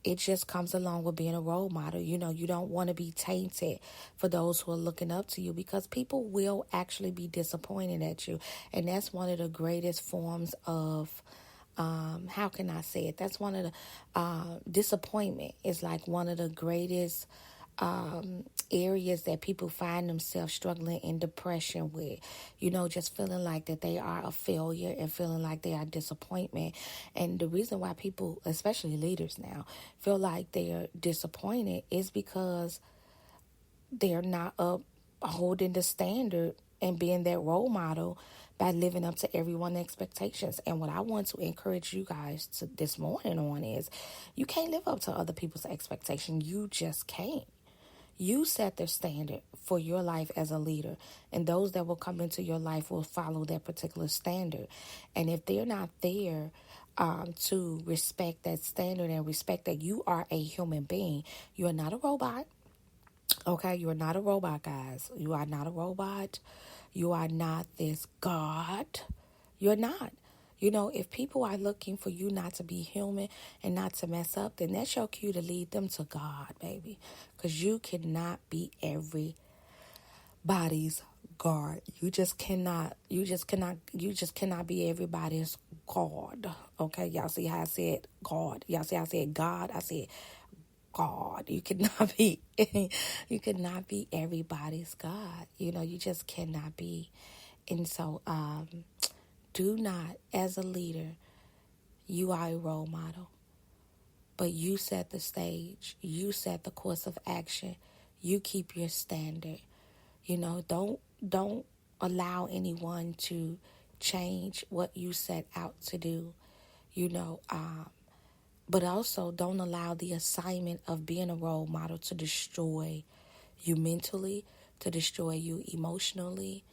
it just comes along with being a role model. You know, you don't want to be tainted for those who are looking up to you, because people will actually be disappointed at you. And that's one of the greatest forms of, how can I say it? That's one of the, disappointment is like one of the greatest areas that people find themselves struggling in depression with. You know, just feeling like that they are a failure and feeling like they are disappointment. And the reason why people, especially leaders now, feel like they are disappointed is because they're not holding the standard and being that role model by living up to everyone's expectations. And what I want to encourage you guys to this morning on is, you can't live up to other people's expectations. You just can't. You set the standard for your life as a leader, and those that will come into your life will follow that particular standard. And if they're not there to respect that standard and respect that you are a human being, you are not a robot. Okay, you are not a robot, guys. You are not a robot. You are not this God. You're not. You know, if people are looking for you not to be human and not to mess up, then that's your cue to lead them to God, baby. Because you cannot be everybody's God. You just cannot be everybody's God. Okay, y'all see how I said God? Y'all see how I said God? I said God. You cannot be you cannot be everybody's God. You know, you just cannot be. And so do not, as a leader, you are a role model, but you set the stage, you set the course of action, you keep your standard. You know, don't allow anyone to change what you set out to do. You know, but also don't allow the assignment of being a role model to destroy you mentally, to destroy you emotionally,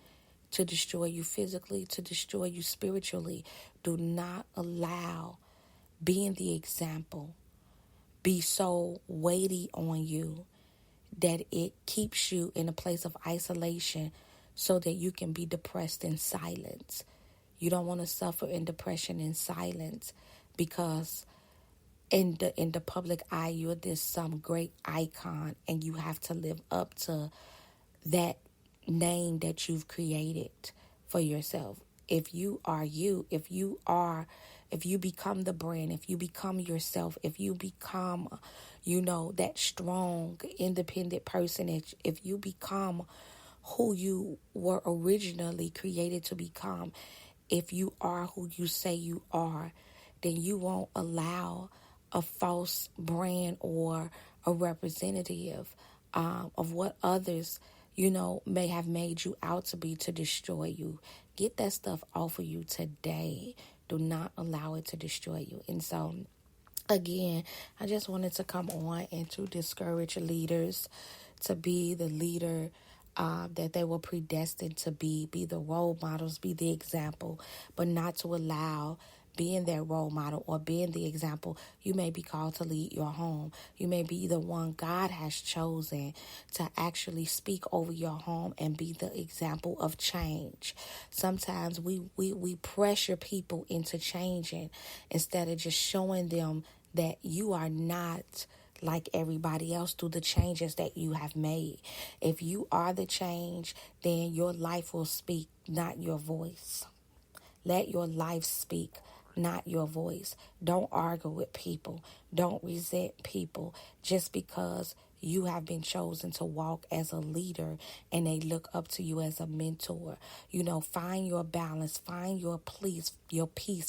to destroy you physically, to destroy you spiritually. Do not allow being the example be so weighty on you that it keeps you in a place of isolation so that you can be depressed in silence. You don't want to suffer in depression in silence, because in the public eye, you're this some great icon, and you have to live up to that name that you've created for yourself. If you are you, if you become the brand, if you become yourself, if you become, you know, that strong, independent person, if you become who you were originally created to become, if you are who you say you are, then you won't allow a false brand or a representative of what others, you know, may have made you out to be to destroy you. Get that stuff off of you today. Do not allow it to destroy you. And so, again, I just wanted to come on and to discourage leaders to be the leader that they were predestined to be the role models, be the example, but not to allow being that role model or being the example. You may be called to lead your home. You may be the one God has chosen to actually speak over your home and be the example of change. Sometimes we pressure people into changing instead of just showing them that you are not like everybody else through the changes that you have made. If you are the change, then your life will speak, not your voice. Let your life speak, not your voice. Don't argue with people. Don't resent people just because you have been chosen to walk as a leader and they look up to you as a mentor. You know, find your balance, find your peace,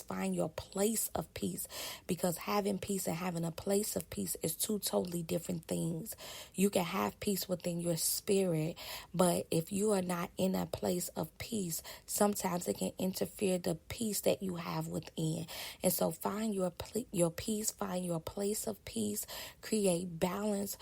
find your place of peace, because having peace and having a place of peace is two totally different things. You can have peace within your spirit, but if you are not in a place of peace, sometimes it can interfere the peace that you have within. And so find your peace, find your place of peace, create balance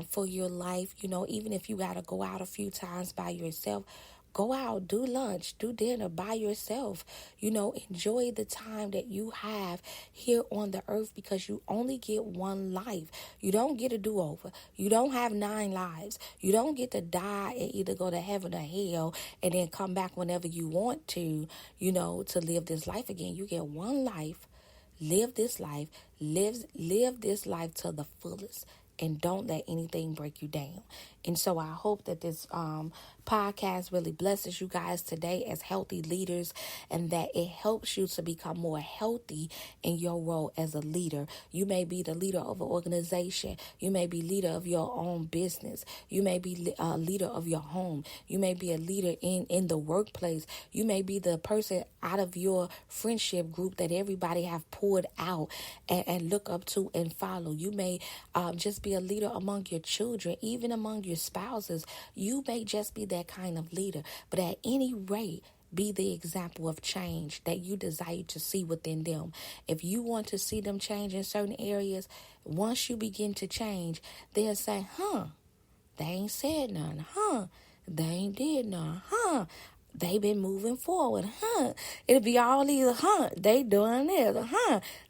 for your life. You know, even if you got to go out a few times by yourself, go out, do lunch, do dinner by yourself. You know, enjoy the time that you have here on the earth, because you only get one life. You don't get a do-over. You don't have 9 lives. You don't get to die and either go to heaven or hell and then come back whenever you want to, you know, to live this life again. You get one life. Live this life. Live this life to the fullest. And don't let anything break you down. And so I hope that this podcast really blesses you guys today as healthy leaders, and that it helps you to become more healthy in your role as a leader. You may be the leader of an organization. You may be leader of your own business. You may be a leader of your home. You may be a leader in the workplace. You may be the person out of your friendship group that everybody have poured out and look up to and follow. You may just be a leader among your children, even among your spouses. You may just be that kind of leader. But at any rate, be the example of change that you desire to see within them. If you want to see them change in certain areas, once you begin to change, they'll say, they ain't said nothing, they ain't did nothing, they been moving forward, It'll be all either, they doing this,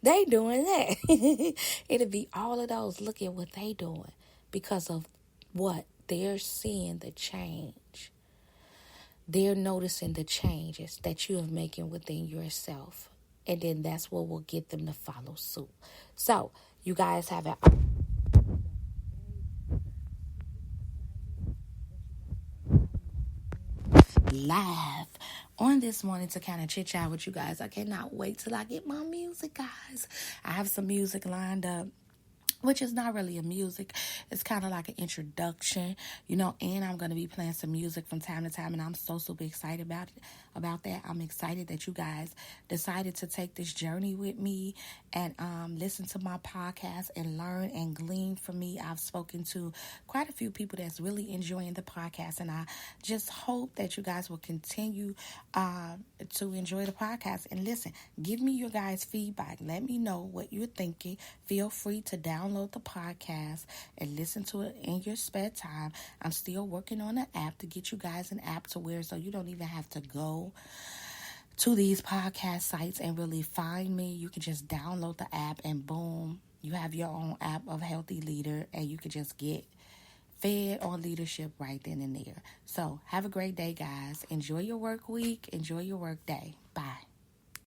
they doing that. It'll be all of those. Look at what they doing because of what? They're seeing the change. They're noticing the changes that you are making within yourself. And then that's what will get them to follow suit. So, you guys have an live on this morning to kind of chit chat with you guys. I cannot wait till I get my music, guys. I have some music lined up, which is not really a music. It's kind of like an introduction, and I'm going to be playing some music from time to time, and I'm so super excited about that. I'm excited that you guys decided to take this journey with me and listen to my podcast and learn and glean from me. I've spoken to quite a few people that's really enjoying the podcast, and I just hope that you guys will continue to enjoy the podcast. And listen, give me your guys' feedback. Let me know what you're thinking. Feel free to download the podcast and listen to it in your spare time. I'm still working on an app to get you guys an app to where so you don't even have to go to these podcast sites and really find me. You can just download the app and boom, you have your own app of Healthy Leader, and you can just get fed on leadership right then and there. So have a great day, guys. Enjoy your work week. Enjoy your work day. Bye.